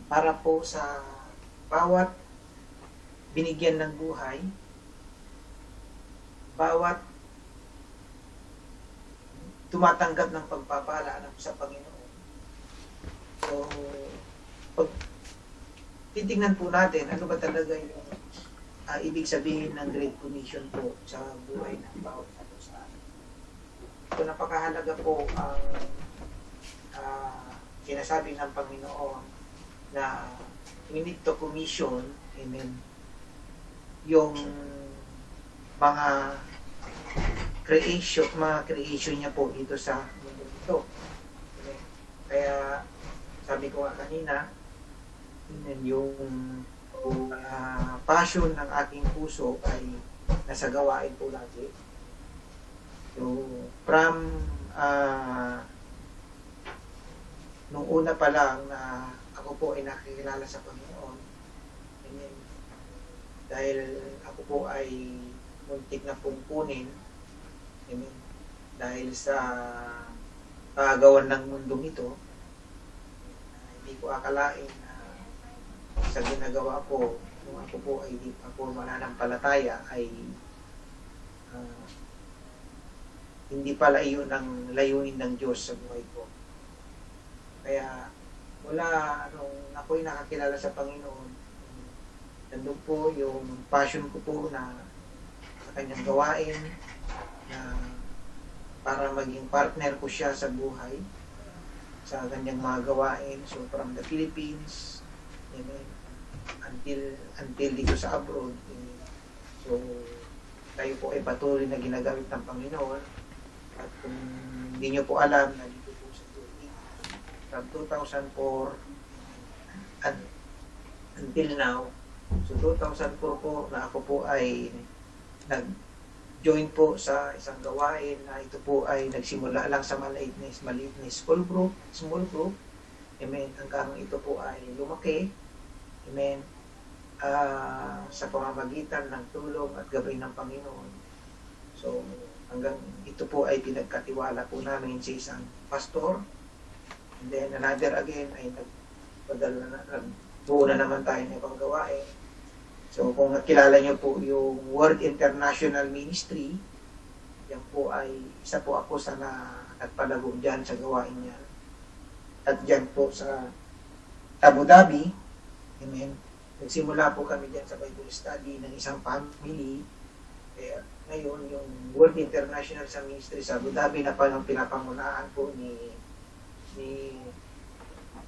para po sa bawat binigyan ng buhay, bawat tumatanggap ng pagpapala sa Panginoon. So, pag titingnan po natin, ano ba talaga yung ibig sabihin ng Great Commission po sa buhay ng bawat ano sa atin. So, napakahalaga po ang sinasabi ng Panginoon na we need to commission, amen, yung mga creation niya po dito sa mundo ito. Okay? Kaya sabi ko nga kanina, yung passion ng ating puso ay nasa gawain po lagi. So, from nung una pa lang na ako po ay nakikilala sa Panginoon, amen, dahil ako po ay muntik na pungkunin, amen, dahil sa pagawan ng mundong ito, hindi ko akalain na sa ginagawa ko nung ako po ay di ako mananampalataya ay hindi pala iyon ang layunin ng Diyos sa buhay ko. Kaya mula nung ako'y nakakilala sa Panginoon, nandun po yung passion ko po na sa kanyang gawain, na para maging partner ko siya sa buhay, sa kanyang mga gawain. So from the Philippines, amen, until dito sa abroad, so tayo po ay patuloy na ginagamit ng Panginoon. At kung hindi nyo po alam, na dito po sa Turkey, from 2004 until now, so 2004 po na ako po ay nag-join po sa isang gawain na ito po ay nagsimula lang sa maliit na small group, amen, hanggang ito po ay lumaki, amen, sa pamamagitan ng tulong at gabay ng Panginoon. So, hanggang ito po ay pinagkatiwala po namin sa isang pastor. And then another again ay nagbuo na naman tayo ng ibang gawain. So kung nakilala nyo po yung World International Ministry, yan po ay isa po ako sa nagpalago dyan sa gawain niya. At dyan po sa Abu Dhabi, amen, nagsimula po kami dyan sa Bible study ng isang family. Kaya ngayon, yung World International sa Ministry sa Abu Dhabi na palang pinapangunahan po ni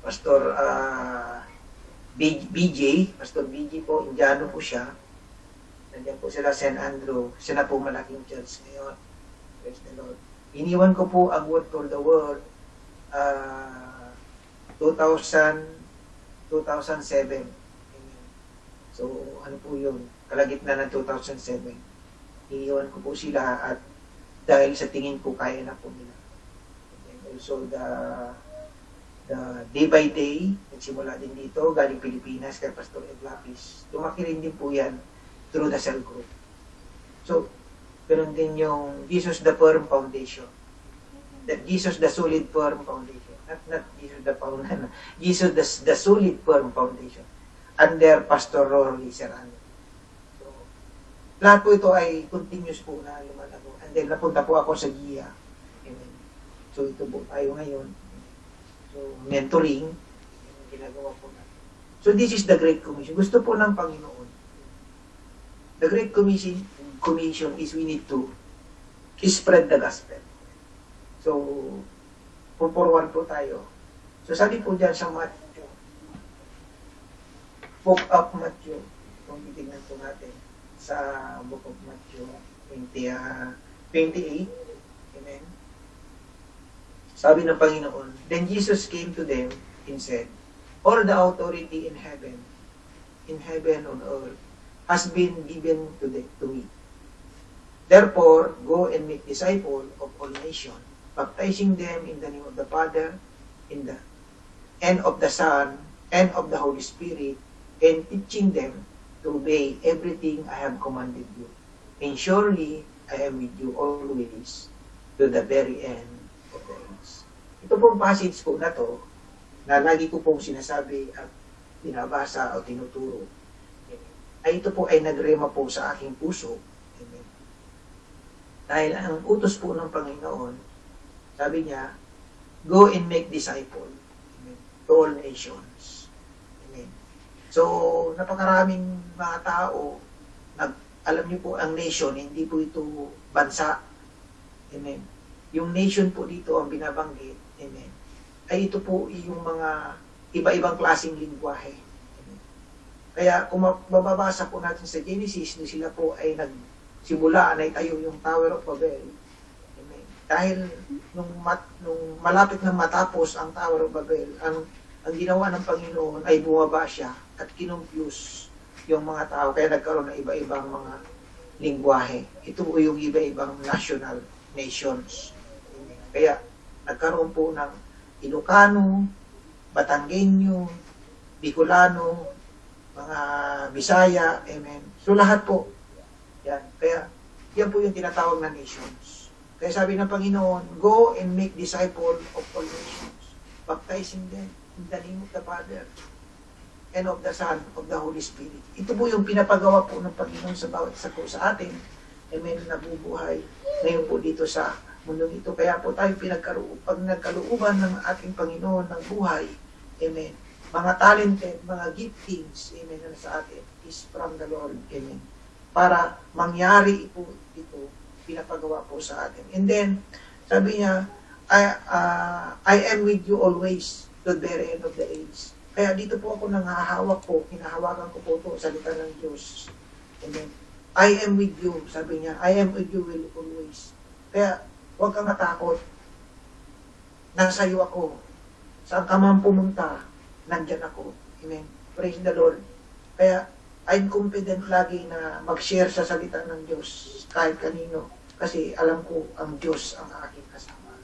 Pastor Pastor BJ po, Indiano po siya. Nandiyan po sila St. Andrew. Siya na po malaking church ngayon. Praise the Lord. Iniwan ko po ang Word for the World 2007. So, ano po yun? Kalagitnaan ng 2007. Iniwan ko po sila at dahil sa tingin ko kaya na po nila. And also the day by day, nagsimula din dito, galing Pilipinas kay Pastor Ed Lapis. Lumaki rin din po yan through the cell group. So, ganun din yung Jesus the Firm Foundation. That Jesus the Solid Firm Foundation. Not Jesus the Foundation. Jesus the Solid Firm Foundation. Under Pastor Rory Serrano. Lahat po ito ay continuous po na lumalago. And then, napunta po ako sa GIA. Amen. So, ito po tayo ngayon. So, mentoring, ginagawa po natin. So, this is the Great Commission. Gusto po ng Panginoon. The Great Commission is we need to spread the gospel. So, puporwan po tayo. So, sabi po dyan sa Matthew, Book of Matthew, kung titignan po natin, sa Book of Matthew 28. Amen. Sabi ng Panginoon, then Jesus came to them and said, all the authority in heaven on earth, has been given to me. Therefore, go and make disciples of all nations, baptizing them in the name of the Father, and of the Son, and of the Holy Spirit, and teaching them to obey everything I have commanded you. And surely, I am with you always to the very end of the age. Ito pong passage po na to, na lagi ko pong sinasabi at binabasa o tinuturo. Ay ito po ay nagrema po sa aking puso. Amen. Dahil ang utos po ng Panginoon, sabi niya, go and make disciple. Amen. To all nations. Amen. So, napakaraming mga tao, alam niyo po, ang nation, hindi po ito bansa. Amen. Yung nation po dito ang binabanggit. Amen. Ay ito po yung mga iba-ibang klaseng lingwahe. Amen. Kaya kung mababasa po natin sa Genesis, sila po ay nagsimulaan ay tayo yung Tower of Babel. Amen. Dahil nung malapit na matapos ang Tower of Babel, ang ginawa ng Panginoon ay bumaba siya at kinumpuse yung mga tao. Kaya nagkaroon ng iba-ibang mga lingwahe. Ito po yung iba-ibang national nations. Amen. Kaya nagkaroon po ng Ilocano, Batanggenyo, Bicolano, mga Bisaya, amen. So lahat po, yan. Kaya, yan po yung tinatawag na nations. Kaya sabi ng Panginoon, go and make disciple of all nations, baptizing them in the name of the Father and of the Son, of the Holy Spirit. Ito po yung pinapagawa po ng Panginoon sa bawat isa po sa atin, amen, nabubuhay ngayon po dito sa mundong ito. Kaya po tayo pag nagkalooban ng ating Panginoon ng buhay, amen, mga talented, mga giftings, amen, na sa atin is from the Lord, amen, para mangyari po ito, pinapagawa po sa atin. And then, sabi niya, I am with you always to the very end of the age. Kaya dito po ako nanghahawak po, hinahawakan ko po ito, salita ng Diyos. Amen. I am with you, sabi niya, I am with you will always. Kaya, huwag kang matakot. Nasa iyo ako. Saan ka man pumunta, nandyan ako. Amen. Praise the Lord. Kaya, I'm confident lagi na mag-share sa salita ng Diyos kahit kanino. Kasi alam ko, ang Diyos ang aking kasama.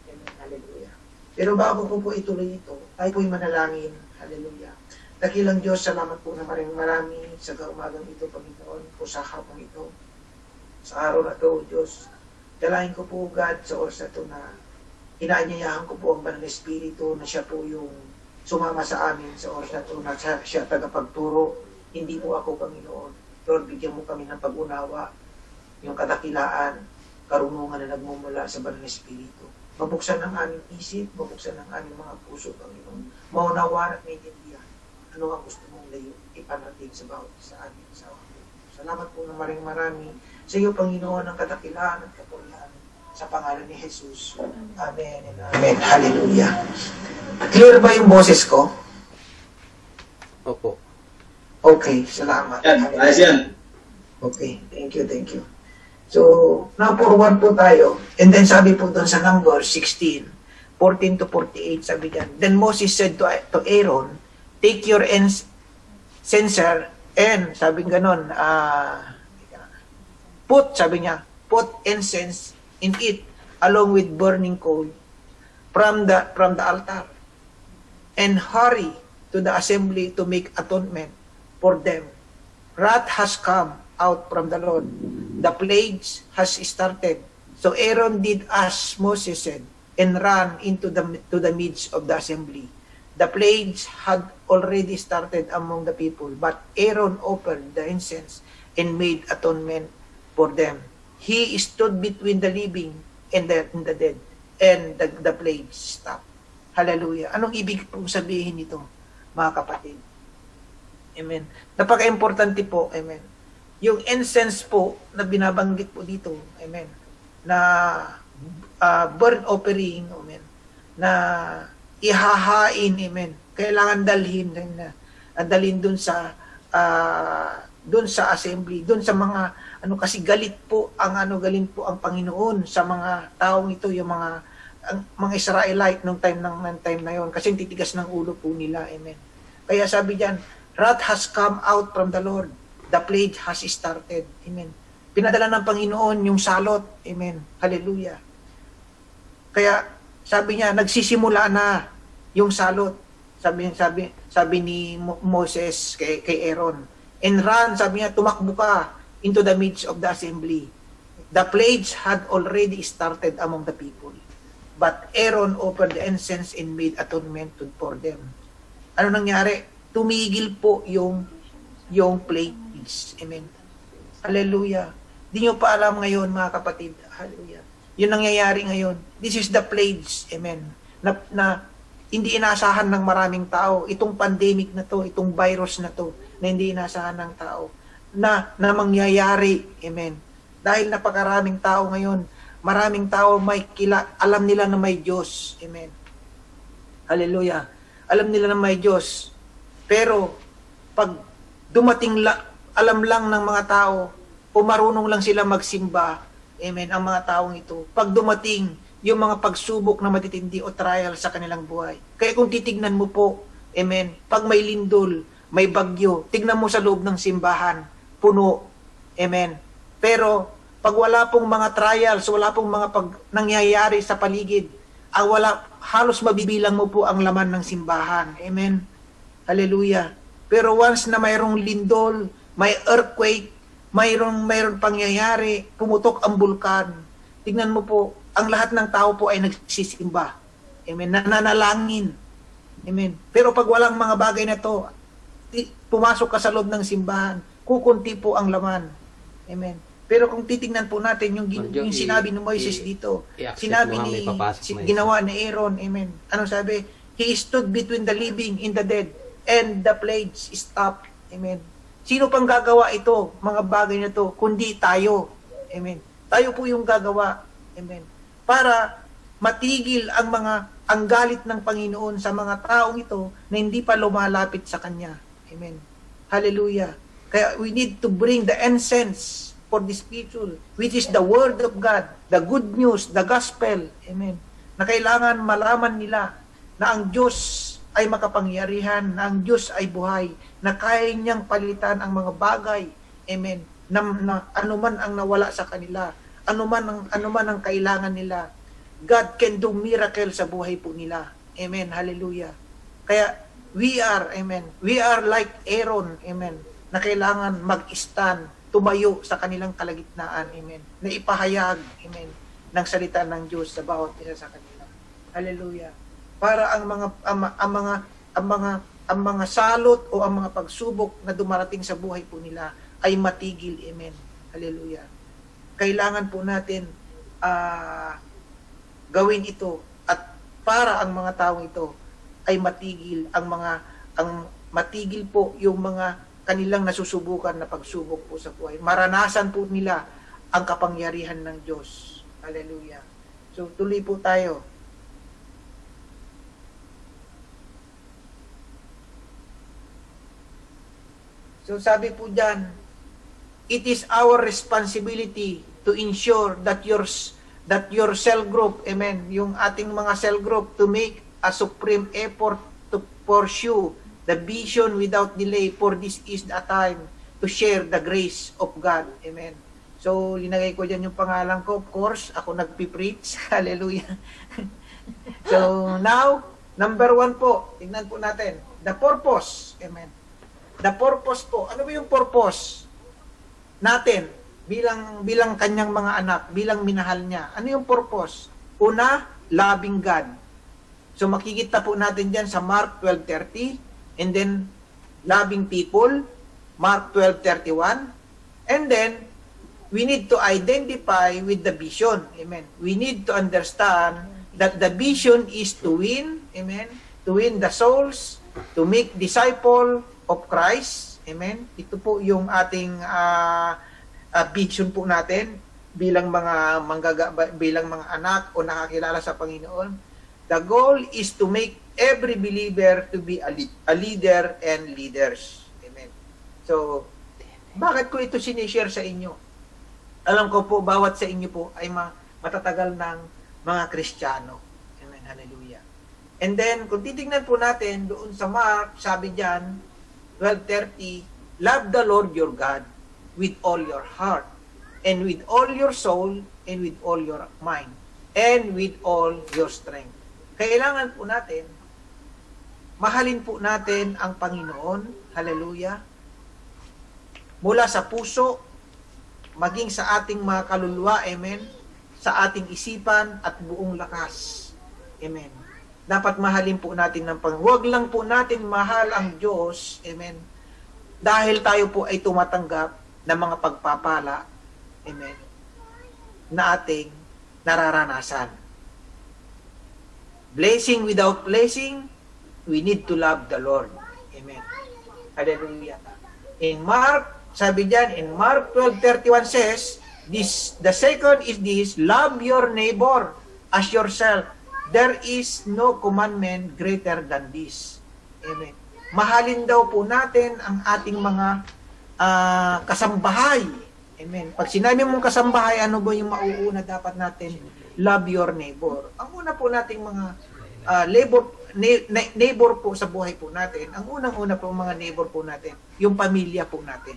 Amen. Hallelujah. Pero bago ko po ituloy ito, tayo po'y manalangin. Hallelujah. Dakilang Diyos, salamat po na marami sa kaumagang ito, Panginoon, po sa hapong ito. Sa araw na ito, Diyos, dalahin ko po, God, sa oras na ito na inaanyayahan ko po ang Banal na Espiritu na siya po yung sumama sa amin sa oras na ito na siya tagapagturo. Hindi po ako, Panginoon. Lord, bigyan mo kami ng pag-unawa, yung kadakilaan, karunungan na nagmumula sa Banal na Espiritu. Mabuksan ang aming isip, mabuksan ang aming mga puso, Panginoon. Maunawa at maintindihan. Ano ang gusto mong layo ipanating sa bawat sa amin, sa amin. Salamat po na marami sa iyo, Panginoon, ang kadakilaan at kapurihan sa pangalan ni Jesus. Amen and amen. Hallelujah. Clear ba yung boses ko? Opo. Okay, salamat. Yan, ayos yan. Okay, thank you. So, now forward po tayo. And then sabi po doon sa number 16, 14 to 48, sabi diyan, then Moses said to Aaron, take your censer and, sabi ganon, sabi niya, put incense in it along with burning coal from the altar and hurry to the assembly to make atonement for them. Wrath has come out from the Lord. The plagues has started. So Aaron did as Moses said and ran into the midst of the assembly. The plagues had already started among the people, but Aaron offered the incense and made atonement for them. He stood between the living and the dead, and the plagues stopped. Hallelujah. Anong ibig pong sabihin nito, mga kapatid? Amen. Napaka-importante po, amen. Yung incense po na binabanggit po dito, amen, na burnt offering, amen, na ihahain, amen, kailangan dalhin dun sa assembly, dun sa mga kasi galit po ang Panginoon sa mga taong ito, yung mga Israelite nung time na yon, kasi titigas ng ulo po nila, amen. Kaya sabi diyan, wrath has come out from the Lord, the plague has started, amen. Pinadala ng Panginoon yung salot, amen. Hallelujah. Kaya sabi niya, nagsisimula na yung salot. Sabi ni Moses kay Aaron. And run, sabi niya, tumakbo ka into the midst of the assembly. The plagues had already started among the people. But Aaron offered the incense and made atonement for them. Ano nangyari? tumigil po yung plagues. Amen. Hallelujah. Di nyo pa alam ngayon, mga kapatid. Hallelujah. Yun nangyayari ngayon. This is the plagues. Amen. Na hindi inaasahan ng maraming tao. Itong pandemic na to, itong virus na to, na hindi inaasahan ng tao, na mangyayari. Amen. Dahil napakaraming tao ngayon, maraming tao alam nila na may Diyos. Amen. Hallelujah. Alam nila na may Diyos. Pero, pag dumating alam lang ng mga tao, o marunong lang sila magsimba, amen, ang mga taong ito, pag dumating yung mga pagsubok na matitindi o trial sa kanilang buhay. Kaya kung titignan mo po, amen, pag may lindol, may bagyo, tignan mo sa loob ng simbahan, puno, amen. Pero, pag wala pong mga trials, wala pong mga nangyayari sa paligid, halos mabibilang mo po ang laman ng simbahan. Amen. Hallelujah. Pero once na mayroong lindol, may earthquake, mayroong pangyayari, pumutok ang bulkan, tignan mo po, ang lahat ng tao po ay nagsisimba. Amen. Nananalangin. Amen. Pero pag walang mga bagay na to, pumasok ka sa loob ng simbahan, kukunti po ang laman. Amen. Pero kung titingnan po natin yung sinabi ni Moises dito, sinabi ginawa ni Aaron, amen. Ano sabi? He stood between the living and the dead, and the plagues stopped. Amen. Sino pang gagawa ito, mga bagay na to, kundi tayo. Amen. Tayo po yung gagawa. Amen. Para matigil ang galit ng Panginoon sa mga taong ito na hindi pa lumalapit sa Kanya. Amen. Hallelujah. Kaya we need to bring the incense for the spiritual, which is the Word of God, the good news, the gospel. Amen. Na kailangan malaman nila na ang Diyos ay makapangyarihan, na ang Diyos ay buhay, na kaya niyang palitan ang mga bagay. Amen. Na anuman ang nawala sa kanila, anuman ang kailangan nila, God can do miracle sa buhay po nila. Amen. Hallelujah. Kaya we are like Aaron, amen, na kailangan mag-stand, tumayo sa kanilang kalagitnaan, amen, na ipahayag, amen, ng salita ng Diyos sa bawat isa sa kanila. Hallelujah. Para ang mga salot o ang mga pagsubok na dumarating sa buhay po nila ay matigil, amen. Hallelujah. Kailangan po natin gawin ito, at para ang mga taong ito ay matigil matigil po yung mga kanilang nasusubukan na pagsubok po sa buhay. Maranasan po nila ang kapangyarihan ng Diyos. Hallelujah. So tuloy po tayo. So sabi po diyan, it is our responsibility to ensure that your cell group, amen, yung ating mga cell group, to make a supreme effort to pursue the vision without delay, for this is the time to share the grace of God. Amen. So, linagay ko dyan yung pangalan ko. Of course, ako nagpipreach. Hallelujah. So, now, number 1 po, tingnan po natin. The purpose. Amen. The purpose po. Ano ba yung purpose natin bilang kanyang mga anak, bilang minahal niya? Ano yung purpose? Una, loving God. So, makikita po natin dyan sa Mark 12:30, and then, loving people, Mark 12:31, and then, we need to identify with the vision. Amen. We need to understand that the vision is to win, amen, to win the souls, to make disciple of Christ. Amen. Ito po yung ating vision po natin bilang bilang mga anak o nakakilala sa Panginoon. The goal is to make every believer to be a leader and leaders. Amen. So, bakit ko ito sinishare sa inyo? Alam ko po, bawat sa inyo po ay matatagal ng mga Kristiyano. Amen. Hallelujah. And then, kung titignan po natin doon sa Mark, sabi diyan, 12:30, love the Lord your God with all your heart, and with all your soul, and with all your mind, and with all your strength. Kailangan po natin, mahalin po natin ang Panginoon, hallelujah, mula sa puso, maging sa ating mga kaluluwa, amen, sa ating isipan at buong lakas, amen. dapat mahalin po natin ng Panginoon. Huwag lang po natin mahal ang Diyos, amen, dahil tayo po ay tumatanggap ng mga pagpapala, amen, na ating nararanasan. Blessing without blessing, we need to love the Lord. Amen. Hallelujah. In Mark, sabi diyan, in Mark 12:31 says, the second is this, love your neighbor as yourself. There is no commandment greater than this. Amen. Mahalin daw po natin ang ating mga kasambahay. Amen. Pag sinabi mong kasambahay, ano ba yung mauuna dapat natin? Love your neighbor. Ang una po nating mga neighbor po sa buhay po natin, ang unang-una po mga neighbor po natin, yung pamilya po natin.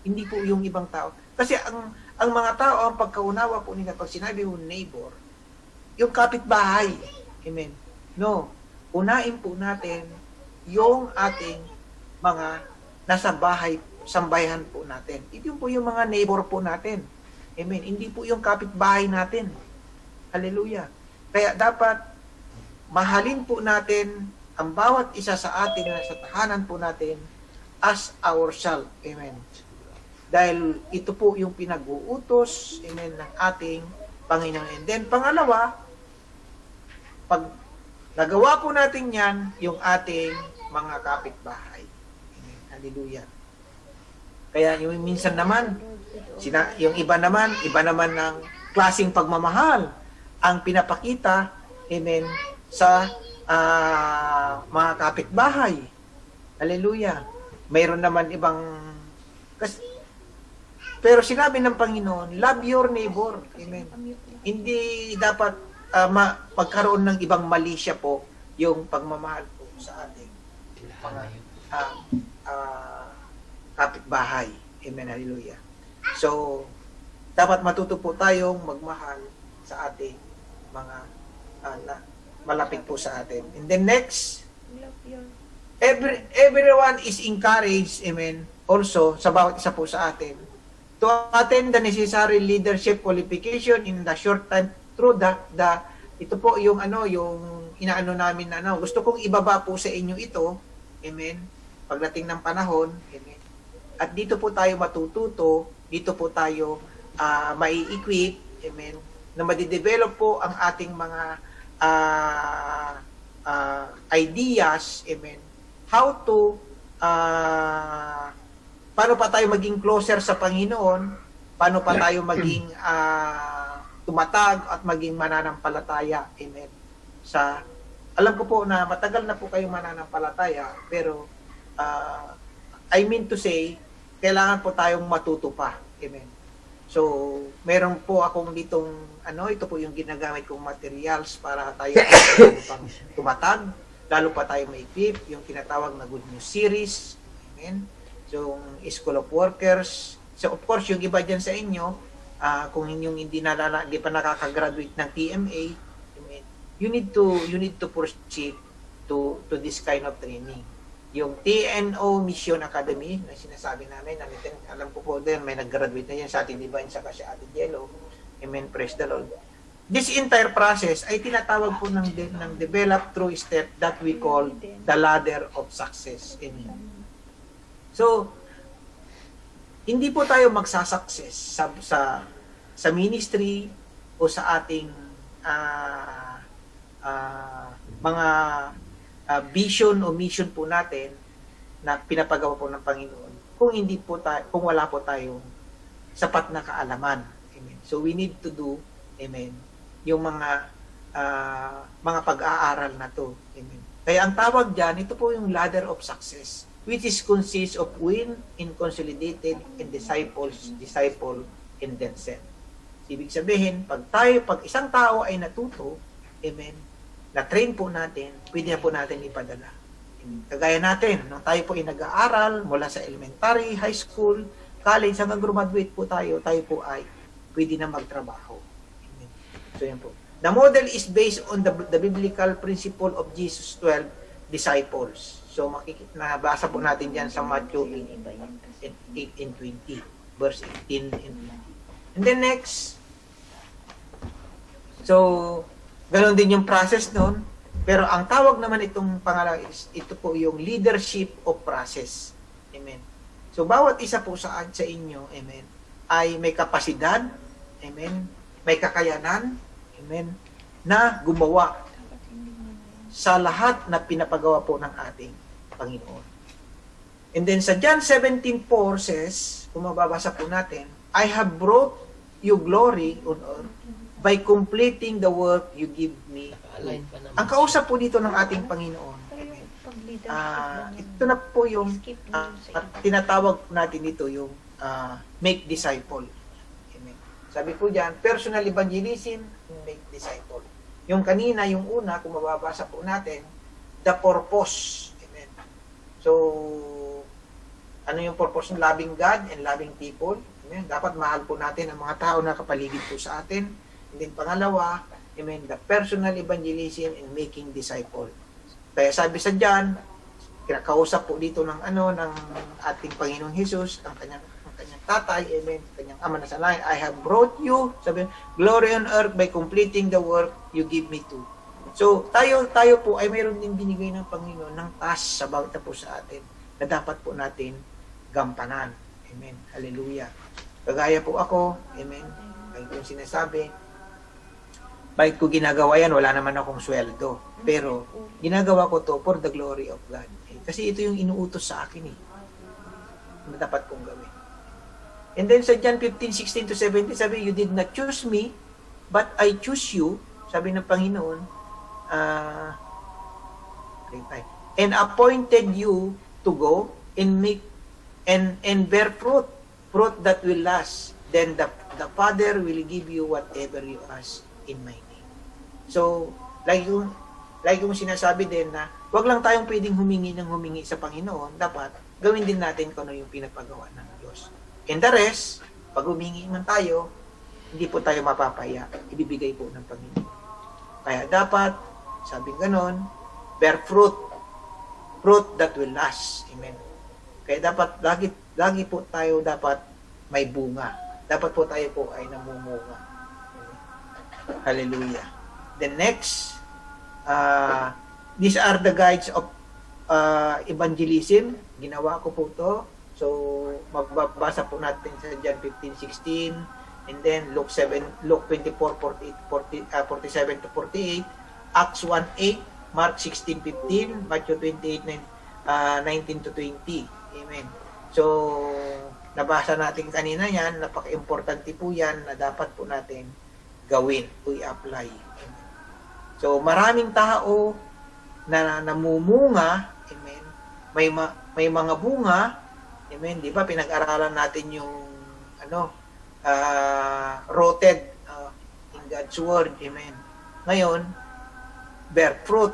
Hindi po yung ibang tao. Kasi ang mga tao, ang pagkaunawa po nila, pag sinabi mo neighbor, yung kapitbahay. Amen. No. Unahin po natin yung ating mga nasa bahay, sambayan po natin. Ito po yung mga neighbor po natin. Amen. Hindi po yung kapitbahay natin. Hallelujah. Kaya dapat mahalin po natin ang bawat isa sa atin na sa tahanan po natin as ourselves. Amen. Dahil ito po yung pinag-uutos, amen, ng ating Panginoon. And then, pangalawa, pag nagawa po natin yan, yung ating mga kapitbahay. Amen. Hallelujah. Kaya yung minsan naman, yung iba naman ng klaseng pagmamahal ang pinapakita, amen, sa mga kapitbahay. Hallelujah. Mayroon naman ibang, pero sinabi ng Panginoon, love your neighbor. Amen. Hindi dapat pagkaroon ng ibang malisya po yung pagmamahal po sa ating mga kapitbahay. Amen. Hallelujah. So, dapat matuto po tayong magmahal sa ating mga malapit po sa atin. And then next, everyone is encouraged, amen, also sa bawat isa po sa atin to attend the necessary leadership qualification in the short time through ito po yung yung inaano namin na gusto kong ibaba po sa inyo ito, amen, pagdating ng panahon, amen. At dito po tayo matututo, dito po tayo mai-equip, amen, na madidevelop po ang ating mga ideas, amen, how to paano pa tayo maging closer sa Panginoon, paano pa tayo maging tumatag at maging mananampalataya, amen. Alam ko po na matagal na po kayong mananampalataya, pero I mean to say, kailangan po tayong matuto pa, amen. So, meron po akong ditong ito po yung ginagamit kong materials para tayo pang tumatag, lalo pa tayo ma-equip, yung tinatawag na Good News Series, amen. So, School of Workers. So, of course, yung iba dyan sa inyo, kung hindi pa nakaka-graduate ng TMA, amen, you need to proceed to this kind of training. Yung TNO Mission Academy na sinasabi namin, alam ko po din, may nag-graduate na yan sa ating Divine saka si Ate Jello. Amen, praise the Lord. This entire process ay tinatawag po ng develop through step that we call the ladder of success. Amen. So, hindi po tayo magsasucess sa ministry o sa ating mga vision o mission po natin na pinapagawa po ng Panginoon kung wala po tayong sapat na kaalaman. Amen. So we need to do, amen, yung mga pag-aaral na to. Amen. Kaya ang tawag diyan, ito po yung ladder of success, which is consists of win in consolidated and disciple and then sent. Ibig sabihin, pag isang tao ay natuto, amen, na-train po natin, pwede na po natin ipadala. Kagaya natin, nung tayo po ay nag-aaral mula sa elementary, high school, college, hanggang graduate po tayo po ay pwede na magtrabaho. Amen. So yan po. The model is based on the biblical principle of Jesus' 12 disciples. So nabasa po natin diyan sa Matthew 8 and 20, verse 18 and 20. And then next, so ganoon din yung process noon. Pero ang tawag naman itong pangalawa is, ito po yung leadership of process. Amen. So, bawat isa po sa inyo, amen, ay may kapasidad, amen, may kakayanan, amen, na gumawa sa lahat na pinapagawa po ng ating Panginoon. And then sa John 17:4 says, kung mababasa po natin, I have brought you glory on earth by completing the work you give me. Ang kausap po dito ng ating Panginoon, ito na po yung tinatawag natin dito yung make disciple. Amen. Sabi po diyan, personal evangelism, make disciple. Yung kanina, yung una, kung mababasa po natin, the purpose. Amen. So, ano yung purpose ng loving God and loving people? Amen. Dapat mahal po natin ang mga tao na kapaligid po sa atin. And then pangalawa, amen, the personal evangelism and making disciple. Kaya sabi sa John, kinakausap po dito ng ng ating Panginoong Jesus, ang kanyang tatay, amen, kanyang ama na sa langit, I have brought you, sabi, glory on earth by completing the work you give me to. So, tayo po ay mayroon din binigay ng Panginoon ng task sa bawat po sa atin na dapat po natin gampanan. Amen. Hallelujah. Kagaya po ako, amen, ay yung sinasabi, bakit ko ginagawa yan? Wala naman akong sweldo. Pero, ginagawa ko to for the glory of God. Kasi ito yung inuutos sa akin na dapat kong gawin. And then sa John 15:16-17, sabi, you did not choose me, but I choose you, sabi ng Panginoon, and appointed you to go and make and bear fruit that will last. Then the Father will give you whatever you ask in my name. So, like yung sinasabi din na wag lang tayong pwedeng humingi sa Panginoon, dapat gawin din natin kung ano yung pinapagawa ng Diyos. And the rest, pag humingi man tayo, hindi po tayo mapapaya, ibibigay po ng Panginoon. Kaya dapat, sabi ganon, bear fruit that will last. Amen. Kaya dapat, lagi po tayo dapat may bunga. Dapat po tayo po ay namumunga. Hallelujah. The next, these are the guides of evangelism. Ginawa ko po to. So, magbabasa po natin sa John 15:16, and then Luke 24:47-48, Acts 1:8, Mark 16:15, Matthew 28:19-20. Amen. So, nabasa natin kanina yan, napaka-importante po yan na dapat po natin gawin o i-apply. Amen. So, maraming tao na namumunga, amen, may mga bunga, amen, di ba, pinag-aralan natin yung, rooted in God's Word, amen. Ngayon, bear fruit,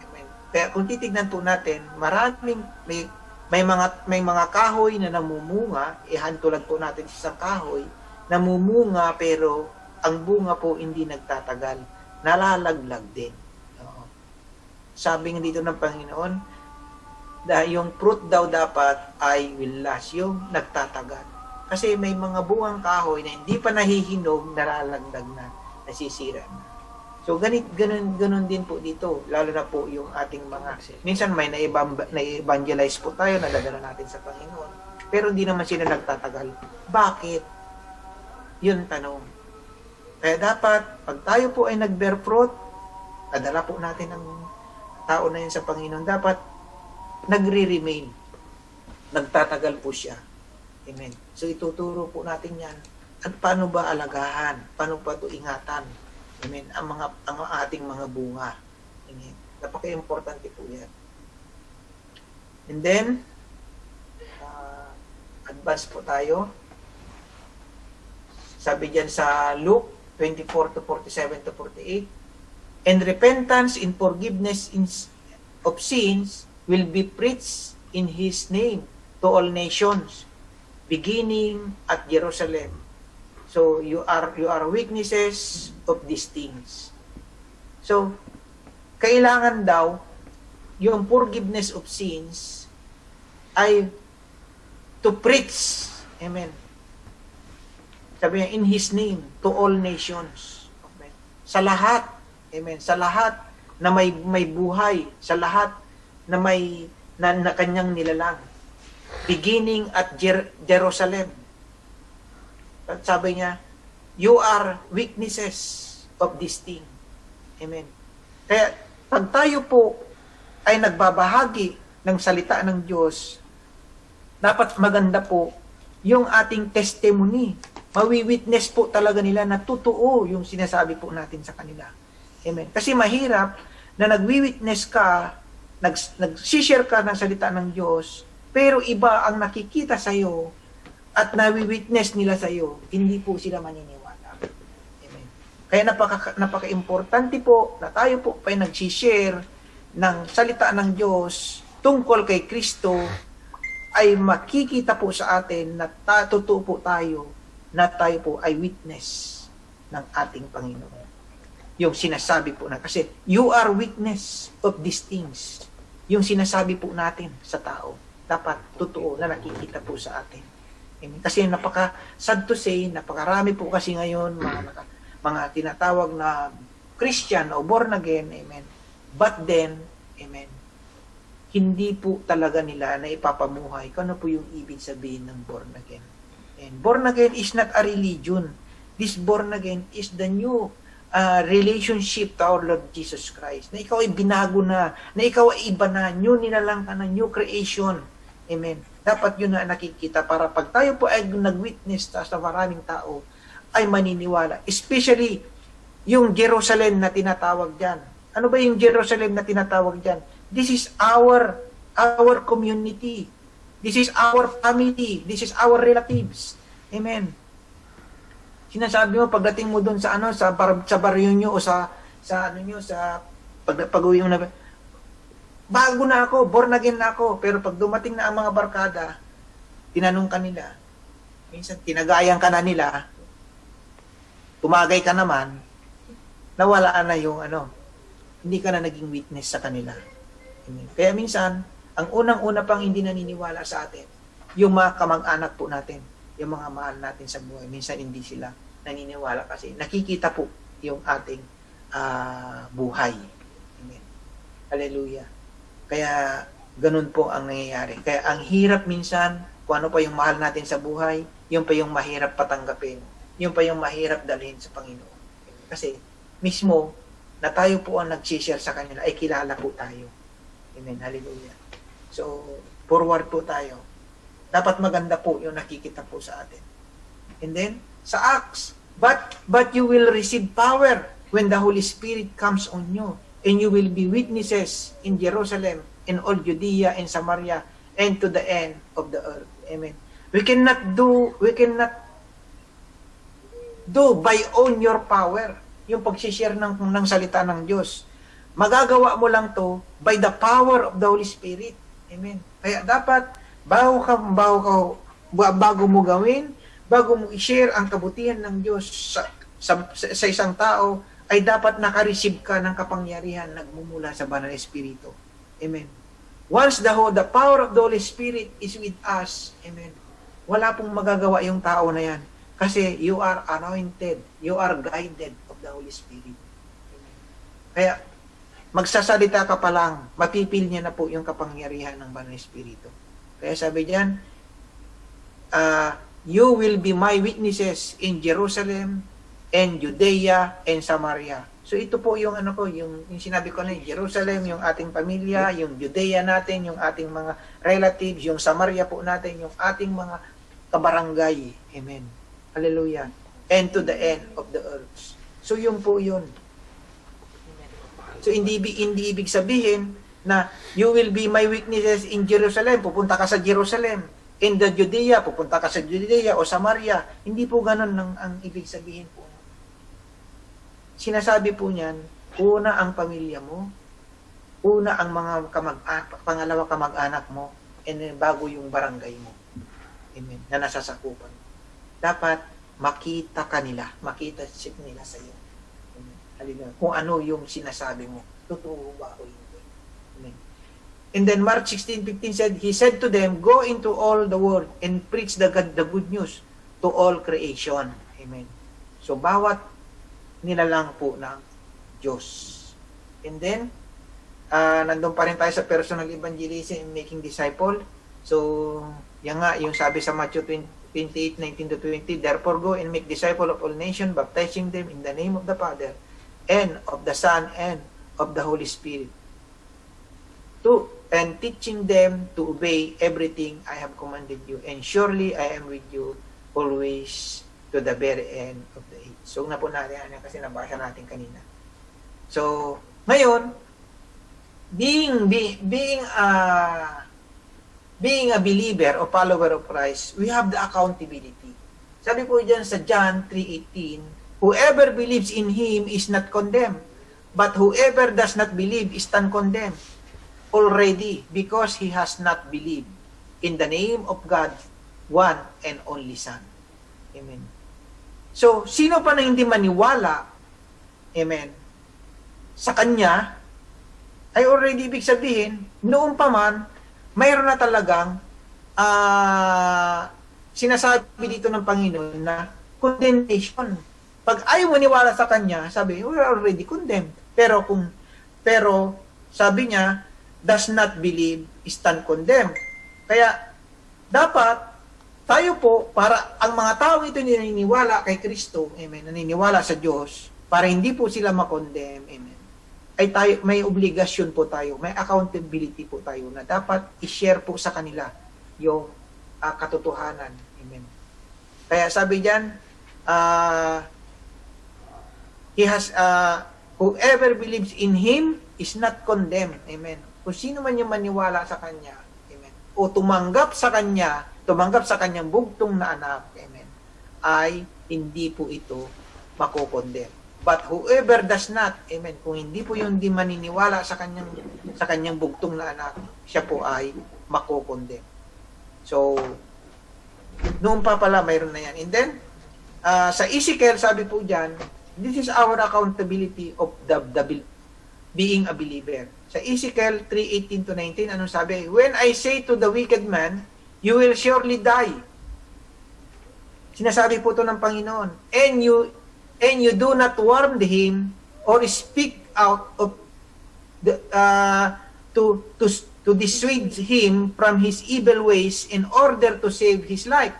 amen. Kaya kung titignan po natin, may mga kahoy na namumunga, ihantulad po natin sa isang kahoy, namumunga pero ang bunga po hindi nagtatagal, nalalaglag din. Sabi nga dito ng Panginoon, yung fruit daw dapat ay will last, yung nagtatagal. Kasi may mga bungang kahoy na hindi pa nahihinog, nalalaglag na, nasisira na. So, ganun din po dito, lalo na po yung ating minsan may na-evangelize po tayo, nadadala natin sa Panginoon, pero hindi naman sila nagtatagal. Bakit? Yun tanong. Kaya dapat, pag tayo po ay nag-bear fruit, nadala po natin ang tao na yun sa Panginoon, dapat nagre-remain. Nagtatagal po siya. Amen. So, ituturo po natin yan. At paano ba alagahan? Paano pa ito ingatan? Amen. Ang ating mga bunga. Amen. Napaka-importante po yan. And then, advance po tayo. Sabi dyan sa Luke 24:47-48, and repentance and forgiveness of sins will be preached in His name to all nations, beginning at Jerusalem. So you are witnesses of these things. So kailangan daw yung forgiveness of sins ay to preach. Amen. Sabi niya, in His name, to all nations. Amen. Sa lahat. Amen. Sa lahat na may buhay sa lahat na na kanyang nilalang. Beginning at Jerusalem. At sabi niya, you are witnesses of this thing. Amen. Kaya pag tayo po ay nagbabahagi ng salita ng Diyos, dapat maganda po yung ating testimony. Mawi-witness po talaga nila na totoo yung sinasabi po natin sa kanila. Amen. Kasi mahirap na nagwi-witness ka, nag-share ka ng salita ng Diyos, pero iba ang nakikita sa iyo at nawi-witness nila sa iyo, hindi po sila maniniwala. Amen. Kaya napaka-importante po na tayo po ay nag-share ng salita ng Diyos tungkol kay Kristo, ay makikita po sa atin na totoo po tayo na tayo po ay witness ng ating Panginoon. Yung sinasabi po na, kasi you are witness of these things. Yung sinasabi po natin sa tao, dapat totoo na nakikita po sa atin. Amen. Kasi sad to say, napakarami po kasi ngayon mga tinatawag na Christian o born again, amen. But then, amen, hindi po talaga nila na ipapamuhay kung ano po yung ibig sabihin ng born again. And born again is not a religion. This born again is the new relationship to our Lord Jesus Christ. Na ikaw ay binago na ikaw ay iba na, new nilalang ka na, new creation. Amen. Dapat yun na nakikita para pag tayo po ay nag-witness sa maraming tao, ay maniniwala. Especially yung Jerusalem na tinatawag dyan. Ano ba yung Jerusalem na tinatawag dyan? This is our community. This is our family. This is our relatives. Amen. Sinasabi mo pagdating mo doon sa sa baryo nyo o sa pag-uwi mo na, bago na ako, born again na ako, pero pag dumating na ang mga barkada, tinanong ka nila, minsan tinagayan ka na nila, tumagay ka naman, nawalaan na yung hindi ka na naging witness sa kanila. Kaya minsan, ang unang-una pang hindi naniniwala sa atin, yung mga kamag-anak po natin, yung mga mahal natin sa buhay, minsan hindi sila naniniwala kasi nakikita po yung ating buhay. Amen. Hallelujah. Kaya ganun po ang nangyayari. Kaya ang hirap minsan, kung ano pa yung mahal natin sa buhay, yung pa yung mahirap patanggapin, yung pa yung mahirap dalhin sa Panginoon. Kasi mismo, na tayo po ang nag-share sa kanila, ay kilala po tayo. Amen. Hallelujah. So, forward po tayo. Dapat maganda po yung nakikita po sa atin. And then, sa Acts, but you will receive power when the Holy Spirit comes on you, and you will be witnesses in Jerusalem, in all Judea and Samaria, and to the end of the earth. Amen. We cannot do by own your power, yung pag-share ng salita ng Diyos. Magagawa mo lang to by the power of the Holy Spirit. Amen. Kaya dapat, bago mo gawin, bago mo i-share ang kabutihan ng Diyos sa isang tao, ay dapat naka-receive ka ng kapangyarihan nagmumula sa Banal Espiritu. Amen. Once the power of the Holy Spirit is with us, amen, wala pong magagawa yung tao na yan. Kasi you are anointed, you are guided of the Holy Spirit. Amen. Kaya, magsasalita ka pa lang, mapipil niya na po yung kapangyarihan ng Banal Espiritu. Kaya sabi diyan, you will be my witnesses in Jerusalem and Judea and Samaria. So ito po yung yung sinabi ko na, Jerusalem, yung ating pamilya, yung Judea natin, yung ating mga relatives, yung Samaria po natin, yung ating mga kabarangay. Amen. Hallelujah. And to the end of the earth. So yun po yun. So hindi ibig sabihin na you will be my witnesses in Jerusalem, pupunta ka sa Jerusalem. In the Judea, pupunta ka sa Judea o Samaria. Hindi po ganun ang ibig sabihin po. Sinasabi po niyan, una ang pamilya mo, una ang mga pangalawa kamag-anak mo, and then bago yung barangay mo. Amen. Na nasasakupan. Dapat makita nila sa iyo. Amen. Kung ano yung sinasabi mo. Totoo ba o hindi? Amen. And then Mark 16:15 said, He said to them, Go into all the world and preach the good news to all creation. Amen. So bawat nilalang po ng Diyos, And then, nandun pa rin tayo sa personal evangelism and making disciple. So, yan nga, yung sabi sa Matthew 28:19-20, therefore go and make disciple of all nations, baptizing them in the name of the Father, and of the Son, and of the Holy Spirit. And teaching them to obey everything I have commanded you. And surely I am with you always to the very end of the age. So, na po natin yan kasi nabasa natin kanina. So, ngayon, being a believer or follower of Christ, we have the accountability. Sabi po dyan sa John 3:18, whoever believes in Him is not condemned, but whoever does not believe is condemned already, because he has not believed in the name of God, one and only Son. Amen. So, sino pa na hindi maniwala, amen, sa Kanya, ay already ibig sabihin, noon pa man, mayroon na talagang sinasabi dito ng Panginoon na condemnation. Pag ayaw maniwala sa Kanya, sabi, we're already condemned. Pero sabi niya, does not believe is condemned. Kaya, dapat, tayo po, para ang mga tao ito naniniwala kay Kristo, amen, naniniwala sa Diyos, para hindi po sila makondemn, amen, ay tayo, may obligasyon po tayo, may accountability po tayo na dapat i-share po sa kanila yung katotohanan. Amen. Kaya sabi diyan, whoever believes in Him is not condemned. Amen. Kung sino man yung maniwala sa Kanya, amen, o tumanggap sa Kanyang bugtong na anak, amen, ay hindi po ito makokondemn. But whoever does not, amen, kung hindi po yung di maniniwala sa kanyang bugtong na anak, siya po ay makokondemn. So, noon pa pala mayroon na yan. And then, sa Ezekiel, sabi po dyan, this is our accountability of the being a believer. Sa Ezekiel 3:18-19, anong sabi? When I say to the wicked man, you will surely die. Sinasabi po ito ng Panginoon. And you do not warn him or speak out of to dissuade him from his evil ways in order to save his life.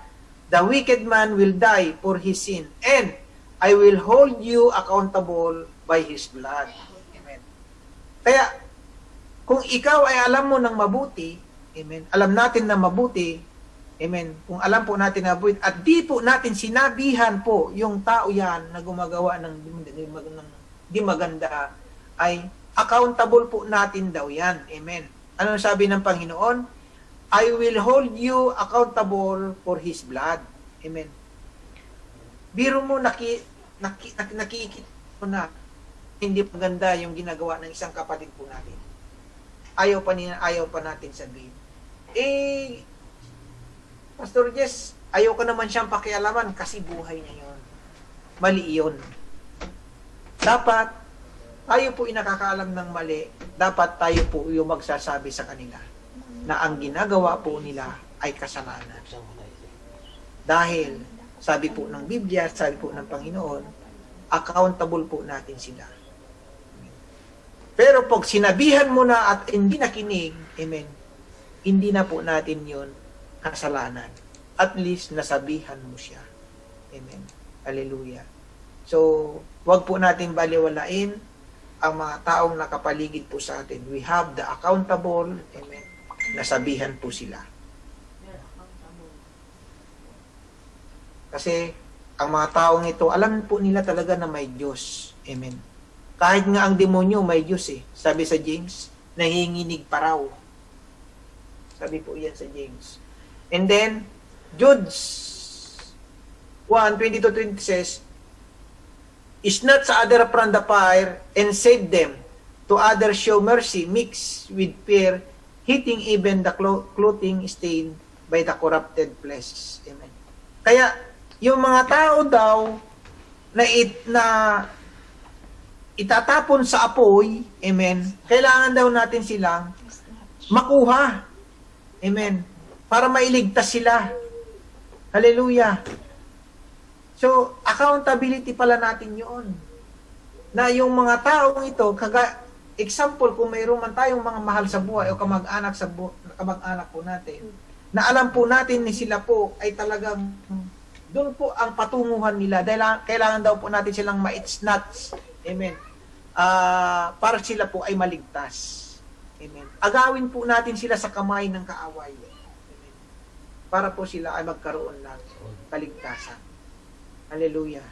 The wicked man will die for his sin, and I will hold you accountable by his blood. Amen. Kaya, kung ikaw ay alam mo ng mabuti, amen, alam natin na mabuti, amen, kung alam po natin na mabuti, at di po natin sinabihan po yung tao yan na gumagawa ng di maganda, ay accountable po natin daw yan. Amen. Ano sabi ng Panginoon? I will hold you accountable for His blood. Amen. Biro mo, nakikita mo na hindi maganda yung ginagawa ng isang kapatid po natin. Ayaw pa natin sabihin. Pastor Jess, ayaw ko naman siyang pakialaman kasi buhay niya yun. Mali yun. Dapat, tayo po inakakaalam ng mali, dapat tayo po yung magsasabi sa kanila na ang ginagawa po nila ay kasalanan. Dahil, sabi po ng Biblia, sabi po ng Panginoon, accountable po natin sila. Pero pag sinabihan mo na at hindi nakinig, amen, hindi na po natin yun kasalanan. At least, nasabihan mo siya. Amen. Hallelujah. So, wag po natin baliwalain ang mga taong nakapaligid po sa atin. We have the accountable, amen, nasabihan po sila. Kasi, ang mga taong ito, alam po nila talaga na may Diyos. Amen. Kahit nga ang demonyo, may Diyos eh. Sabi sa James, nanginginig pa raw. Sabi po yan sa James. And then, Jude 1:20-20 says, is not sa other from the fire and save them, to others show mercy, mixed with fear, hitting even the clothing stained by the corrupted flesh. Amen. Kaya, yung mga tao daw na itatapon sa apoy, amen, kailangan daw natin silang makuha. Amen. Para mailigtas sila. Hallelujah. So, accountability pala natin yun. Na yung mga taong ito, example, kung mayroon man tayong mga mahal sa buhay o kamag-anak kamag-anak po natin, na alam po natin ni sila po ay talagang doon po ang patunguhan nila dahil kailangan daw po natin silang ma-itsnats. Amen. Para sila po ay maligtas. Amen. Agawin po natin sila sa kamay ng kaaway. Amen. Para po sila ay magkaroon ng kaligtasan. Hallelujah.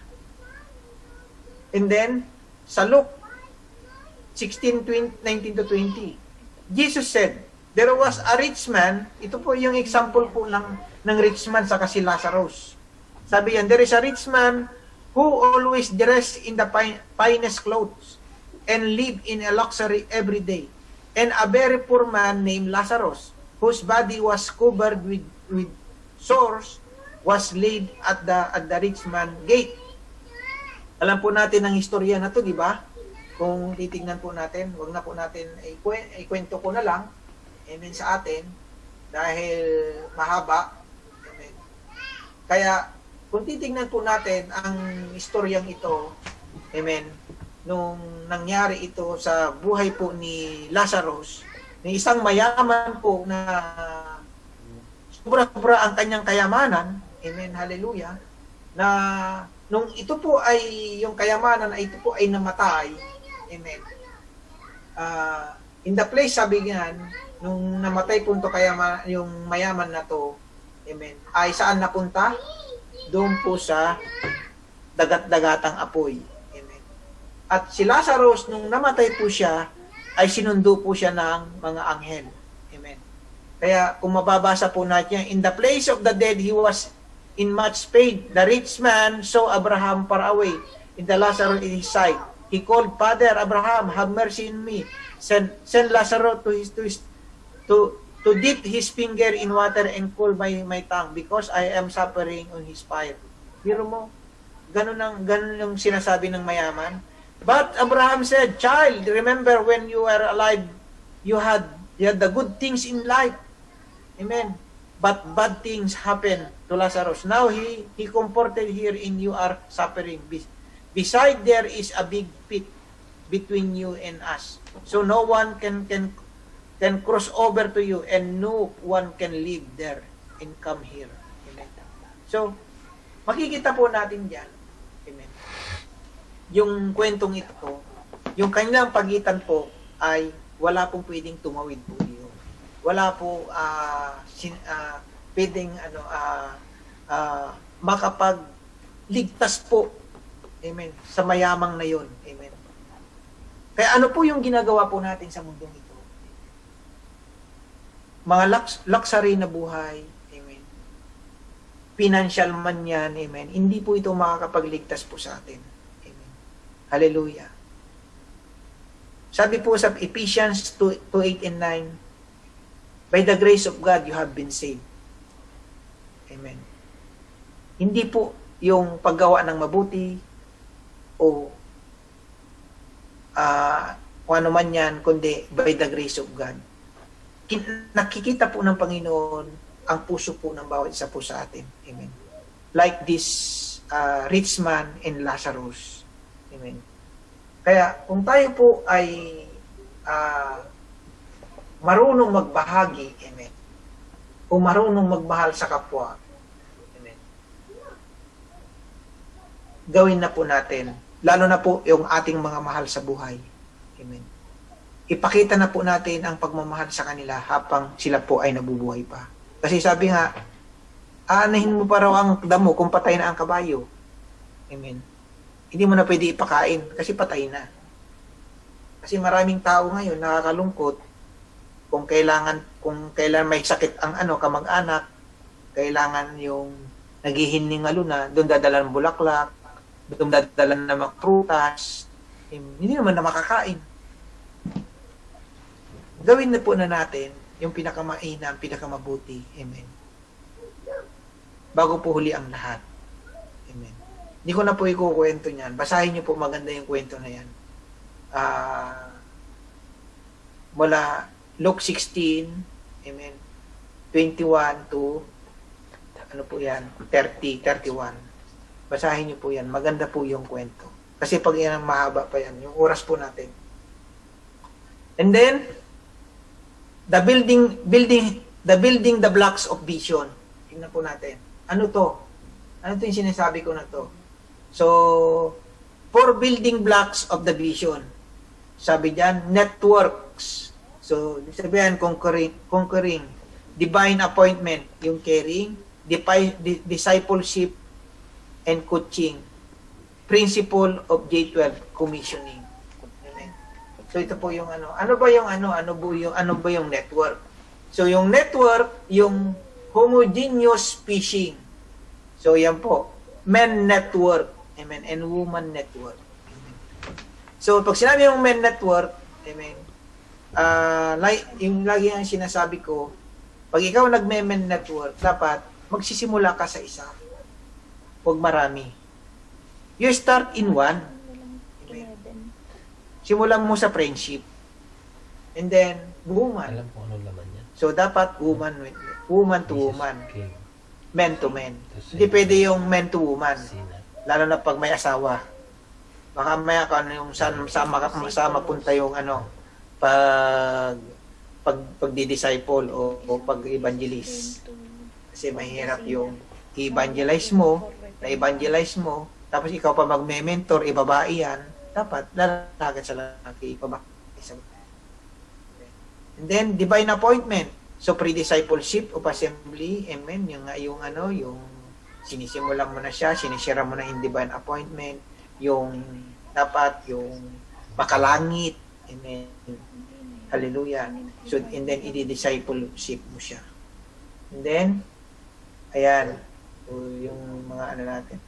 And then, sa Luke 16:19-20, Jesus said, there was a rich man, ito po yung example po ng rich man sa si Lazarus. Sabi yan, there is a rich man who always dressed in the finest clothes and live in a luxury every day. And a very poor man named Lazarus, whose body was covered with sores, was laid at the rich man gate. Alam po natin ang istorya na to, di ba? Kung titingnan po natin, wag na po natin ikwento ko na lang, amen, sa atin, dahil mahaba. Amen. Kaya, kung titingnan po natin ang istoryang ito, amen, nung nangyari ito sa buhay po ni Lazarus, ni isang mayaman po na sobra-sobra ang kanyang kayamanan, amen, hallelujah, na nung ito po ay, yung kayamanan ay ito po ay namatay, amen, in the place, sabi niyan, nung namatay po ito yung mayaman na to, amen, ay saan napunta? Doon po sa dagat-dagatang apoy. Amen. At si Lazarus, nung namatay po siya, ay sinundo po siya ng mga anghel. Amen. Kaya kung mababasa po natin, in the place of the dead, he was in much pain. The rich man saw Abraham far away, in the Lazarus in his side. He called, Father Abraham, have mercy on me. Send Lazarus to dip his finger in water and cool my tongue because I am suffering on his fire. Biro mo, ganun yung sinasabi ng mayaman. But Abraham said, Child, remember when you were alive, you had the good things in life. Amen. But bad things happen to Lazarus. Now he comforted here in you are suffering. Beside there is a big pit between you and us. So no one can cross over to you and no one can live there and come here. Amen. So, makikita po natin diyan. Amen. Yung kwentong ito, yung kanilang pagitan po ay wala pong pwedeng tumawid po yun. Wala po pwedeng makapagligtas po. Amen. Sa mayamang na yun. Amen. Kaya ano po yung ginagawa po natin sa mundong ito? Mga luxury na buhay, amen. Financial man yan, amen. Hindi po ito makakapagligtas po sa atin. Amen. Hallelujah. Sabi po sa Ephesians 2:8 and 9, by the grace of God, you have been saved. Amen. Hindi po yung paggawa ng mabuti o kung ano man yan, kundi by the grace of God. Nakikita po ng Panginoon ang puso po ng bawat isa po sa atin. Amen. Like this rich man and Lazarus. Amen. Kaya kung tayo po ay marunong magbahagi, amen, o marunong magmahal sa kapwa, amen, gawin na po natin, lalo na po yung ating mga mahal sa buhay. Amen. Ipakita na po natin ang pagmamahal sa kanila habang sila po ay nabubuhay pa. Kasi sabi nga, aanahin mo pa raw ang damo kung patay na ang kabayo. Amen. Hindi mo na pwede ipakain kasi patay na. Kasi maraming tao ngayon nakakalungkot kung kailan may sakit ang kamag-anak, kailangan yung naghihiningalo na, doon dadala ng bulaklak, doon dadala ng mga prutas, hindi naman na makakain. Gawin na po na natin yung pinakamainam, pinakamabuti. Amen. Bago po huli ang lahat. Amen. Hindi ko na po ikukwento niyan. Basahin niyo po maganda yung kwento na yan. Mula Luke 16, amen, 21 to, 30, 31. Basahin niyo po yan. Maganda po yung kwento. Kasi pag yan mahaba pa yan, yung oras po natin. And then, the building the blocks of vision. Tingnan po natin. Ano to? Ano to yung sinasabi ko na to? So, 4 building blocks of the vision. Sabi diyan, networks. So, sabihan, conquering, divine appointment, yung caring, discipleship, and coaching. Principle of J12, commissioning. Amen. So, ito po yung ano. Ano ba yung network? So, yung network, yung homogeneous fishing. So, yan po. Men network. Amen. And woman network. Amen. So, pag sinabi yung men network, amen, yung lagi ang sinasabi ko, pag ikaw nagme-men network, dapat magsisimula ka sa isa. Huwag marami. You start in one. Amen. Simulan mo sa friendship. And then, woman. Alam ko ano laman niya. So, dapat woman to woman. Men to men. Hindi pwede yung men to woman. Lalo na pag may asawa. Baka maya ka ano yung saan mapunta yung ano, pagdi-disciple o pag-evangelize. Kasi mahirap yung i-evangelize mo, tapos ikaw pa magme-mentor, ibabae yan, dapat lalagad sa lalaki, ibabae sa babae. And then, divine appointment. So, pre-discipleship of assembly, amen, yung sinisimulan mo na siya, sinisira mo na in divine appointment, yung dapat, yung makalangit, amen, hallelujah. So, and then, i-discipleship mo siya. And then, ayan, yung mga ano natin.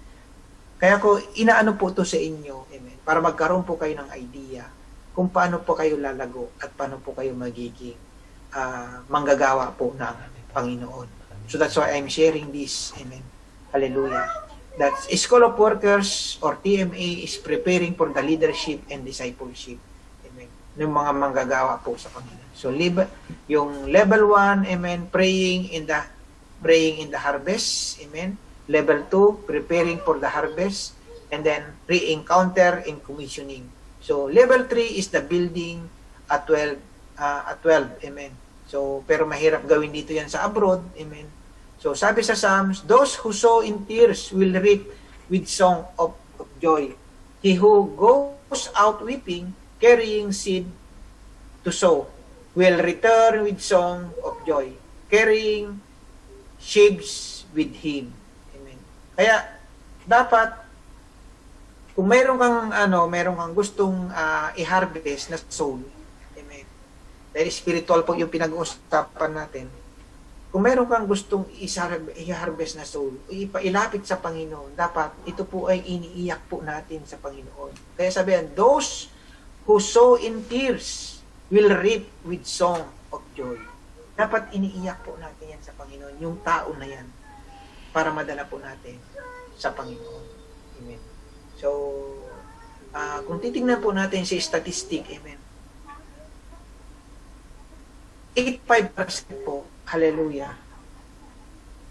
Kaya ko, inaano po to sa inyo, amen, para magkaroon po kayo ng idea kung paano po kayo lalago at paano po kayo magiging manggagawa po ng Panginoon. So that's why I'm sharing this, amen, hallelujah. That School of Workers or TMA is preparing for the leadership and discipleship, amen, ng mga manggagawa po sa Panginoon. So, yung level 1, amen, praying in the harvest, amen. Level 2, preparing for the harvest, and then re-encounter and commissioning. So, level 3 is the building at 12, amen. So, pero mahirap gawin dito yan sa abroad, amen. So, sabi sa Psalms, those who sow in tears will reap with song of joy. He who goes out weeping, carrying seed to sow, will return with song of joy, carrying sheaves with him. Kaya, dapat, kung mayroon kang gustong i-harvest na soul, amen. Dahil spiritual po yung pinag-uusapan natin. Kung mayroon kang gustong i-harvest na soul, ilapit sa Panginoon, dapat ito po ay iniiyak po natin sa Panginoon. Kaya sabihan, those who sow in tears will reap with song of joy. Dapat iniiyak po natin yan sa Panginoon, yung tao na yan, para madala po natin sa Panginoon. Amen. So, kung titingnan po natin si statistic, amen, 85% po, hallelujah,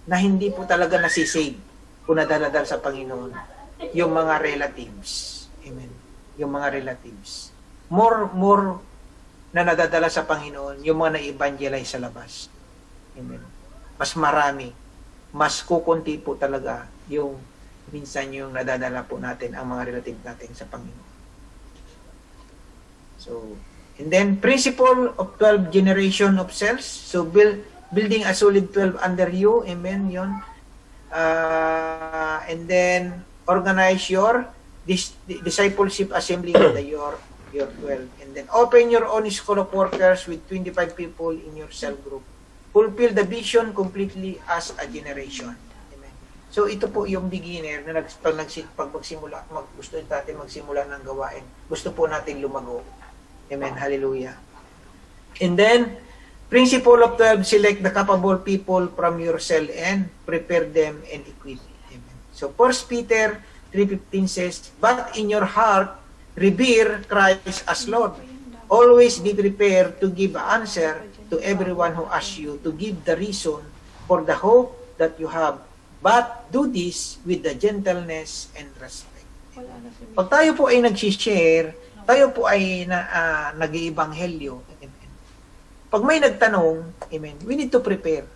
na hindi po talaga nasisave kung nadaladal sa Panginoon, yung mga relatives. Amen. Yung mga relatives. More na nadadala sa Panginoon, yung mga na-evangelize sa labas. Amen. Mas marami. Mas kukunti po talaga yung minsan yung nadadala po natin ang mga relative natin sa Panginoon. So, and then principle of 12 generation of cells. So, building a solid 12 under you. Amen, yun. And then, organize your discipleship assembly with your 12. And then, open your own school of workers with 25 people in your cell group. Fulfill the vision completely as a generation. Amen. So, ito po yung beginner na gusto natin magsimula ng gawain. Gusto po natin lumago. Amen. Hallelujah. And then, principle of 12, select the capable people from your cell and prepare them and equip. Amen. So, 1 Peter 3:15 says, but in your heart, revere Christ as Lord. Always be prepared to give an answer to everyone who asks you to give the reason for the hope that you have. But do this with the gentleness and respect. Pag tayo po ay nag-share, tayo po ay nag-iibanghelyo, pag may nagtanong, amen, we need to prepare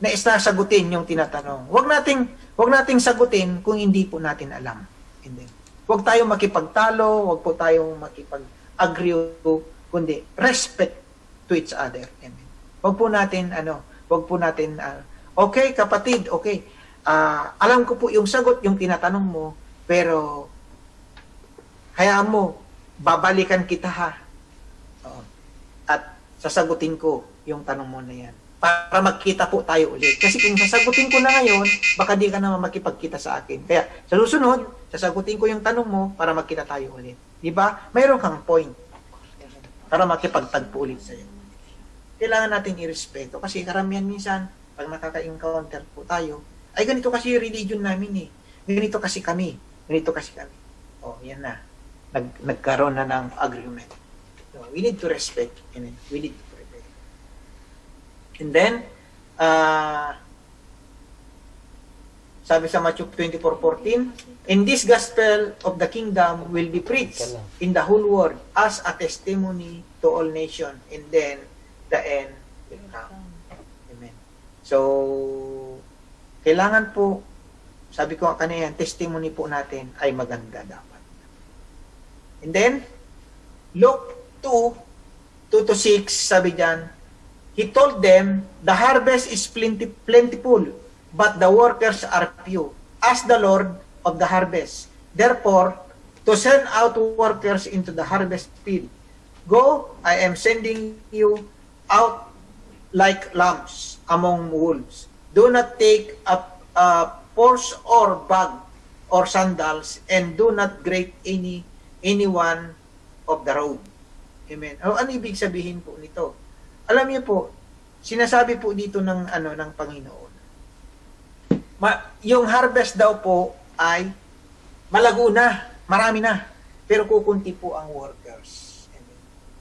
na isasagutin yung tinatanong. Huwag nating sagutin kung hindi po natin alam. Hindi. Huwag tayong makipagtalo, huwag po tayong makipag-agree, kundi respect to each other. Amen. Huwag po natin, okay kapatid, okay, alam ko po yung sagot, yung tinatanong mo, pero hayaan mo, babalikan kita ha. At sasagutin ko yung tanong mo na yan. Para magkita po tayo ulit. Kasi kung sasagutin ko na ngayon, baka di ka naman makipagkita sa akin. Kaya sa susunod, sasagutin ko yung tanong mo para magkita tayo ulit. Di ba? Mayroon kang point para makipagtagpo ulit sa'yo. Kailangan natin irespeto. Kasi karamihan minsan, pag nakaka-encounter po tayo, ay ganito kasi yung religion namin eh. Ganito kasi kami. Ganito kasi kami. Oh, yan na. Nagkaroon na ng agreement. So, we need to respect. And we need to prepare. And then, sabi sa Matthew 24:14, "And this gospel of the kingdom will be preached in the whole world as a testimony to all nations, and then the end will come." Amen. So, kailangan po, sabi ko kanina, testimony po natin ay maganda dapat. And then, Luke 2:2-6, sabi diyan, He told them, "The harvest is plentiful, but the workers are few. Ask the Lord of the harvest, therefore, to send out workers into the harvest field. Go, I am sending you out like lambs among wolves. Do not take a purse or bag or sandals, and do not greet anyone of the road." Amen. Ano ibig sabihin po nito? Alam niyo po, sinasabi po dito ng Panginoon. Yung harvest daw po ay malago na, marami na, pero kukunti po ang workers. Amen.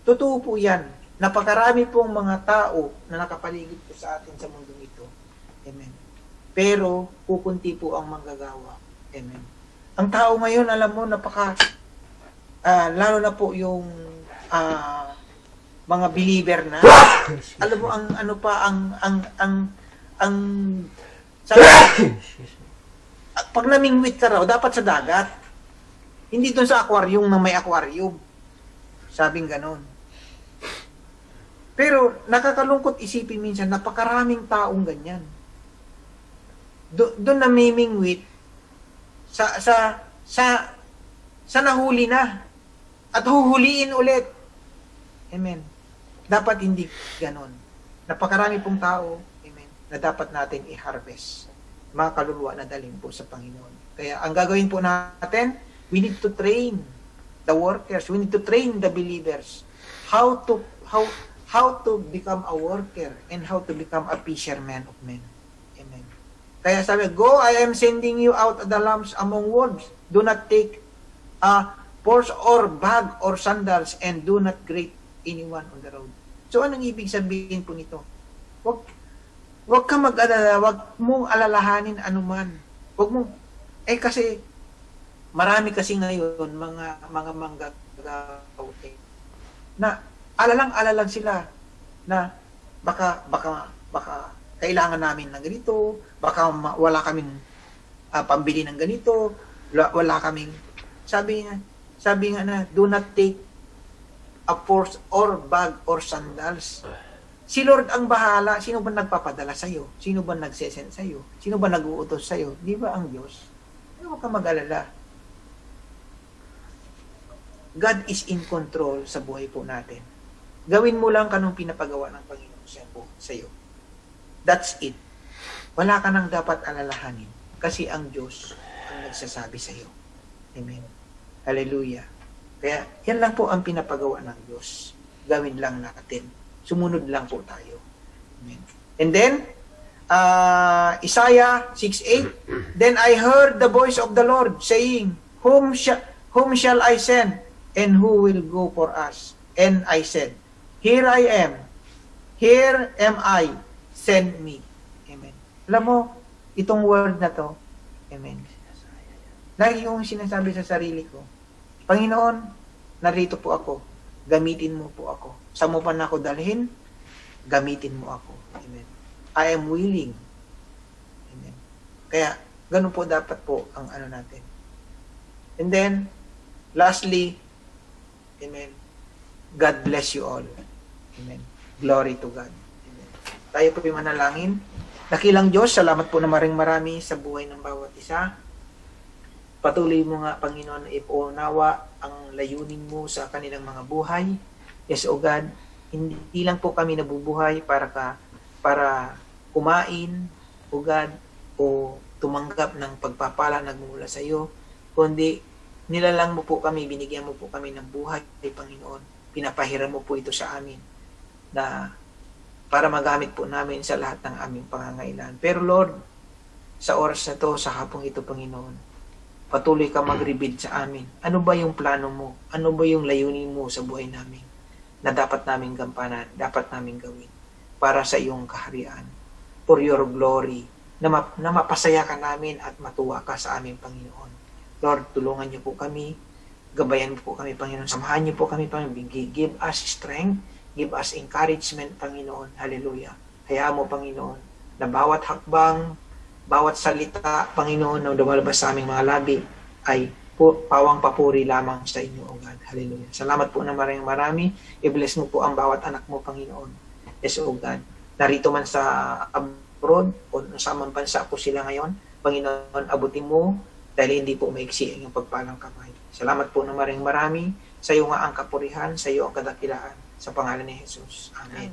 Totoo po 'yan. Napakarami pong mga tao na nakapaligid po sa atin sa mundo ito. Amen. Pero kukunti po ang manggagawa. Amen. Ang tao ngayon, alam mo, lalo na po yung mga believer na, alam mo sabi, pag namingwit ka raw, dapat sa dagat. Hindi doon sa aquarium na may aquarium. Sabing ganon. Pero nakakalungkot isipin minsan, napakaraming taong ganyan. Doon namimingwit sa nahuli na at huhuliin ulit. Amen. Dapat hindi ganon. Napakarami pong tao, amen, na dapat natin i-harvest. Mga kaluluwa na daling po sa Panginoon. Kaya ang gagawin po natin, we need to train the workers. We need to train the believers how to become a worker and how to become a fisherman of men. Amen. Kaya sabi, "Go, I am sending you out of the lambs among wolves. Do not take a purse or bag or sandals, and do not greet anyone on the road." So, anong ibig sabihin po nito? Wag ka mag-alala, wag mong alalahanin anuman. Wag mong, kasi, marami kasi ngayon, mga manggagawa na alalang-alalang sila na baka kailangan namin ng ganito, baka wala kaming pambili ng ganito, wala kaming, sabi nga na, "Do not take a purse or bag or sandals." Si Lord ang bahala. Sino ba nagpapadala sa'yo? Sino ba nagsesend sa'yo? Sino ba nag-uutos sa'yo? Di ba ang Diyos? Huwag ka mag-alala. God is in control sa buhay po natin. Gawin mo lang kanong pinapagawa ng Panginoon sa'yo. That's it. Wala ka nang dapat alalahanin. Kasi ang Diyos ang nagsasabi sa'yo. Amen. Hallelujah. Kaya, yan lang po ang pinapagawa ng Diyos. Gawin lang natin. Sumunod lang po tayo. Amen. And then, Isaiah 6:8, "Then I heard the voice of the Lord saying, Whom shall I send? And who will go for us? And I said, Here am I, send me." Amen. Alam mo, itong word na to, amen, lagi kong sinasabi sa sarili ko, "Panginoon, narito po ako. gamitin mo po ako. Saan mo pa na ako dalhin? Gamitin mo ako. Amen. I am willing. Amen. Kaya, ganun po dapat po ang ano natin. And then, lastly, amen, God bless you all. Amen. Glory to God. Amen. Tayo po yung manalangin. Dakilang Diyos, salamat po na marami sa buhay ng bawat isa. Patuloy mo nga, Panginoon, ipuunawa ang layunin mo sa kanilang mga buhay. Yes, O God, hindi lang po kami nabubuhay para kumain, O God, o tumanggap ng pagpapala nagmula sa iyo, kundi nilalang mo po kami, binigyan mo po kami ng buhay, Panginoon. Pinapahiram mo po ito sa amin na para magamit po namin sa lahat ng aming pangangailangan. Pero Lord, sa oras na to, sa hapong ito, Panginoon, patuloy ka mag-reveal sa amin. Ano ba yung plano mo? Ano ba yung layunin mo sa buhay namin na dapat namin gampanan, dapat namin gawin para sa iyong kaharian, for your glory, na mapasaya ka namin at matuwa ka sa aming Panginoon. Lord, tulungan niyo po kami, gabayan mo po kami, Panginoon, samahan niyo po kami, Panginoon, give us strength, give us encouragement, Panginoon, hallelujah. Hayaan mo, Panginoon, na bawat hakbang, bawat salita, Panginoon, na lumalabas sa aming mga labi ay pawang papuri lamang sa inyo, O God. Hallelujah. Salamat po na marami. I-bless mo po ang bawat anak mo, Panginoon. Yes, O God. Narito man sa abroad o sa amang bansa po sila ngayon, Panginoon, abutin mo dahil hindi po maiksi ang iyong pagpalang kamay. Salamat po na marami. Sa iyo nga ang kapurihan, sa iyo ang kadakilaan. Sa pangalan ni Jesus. Amen.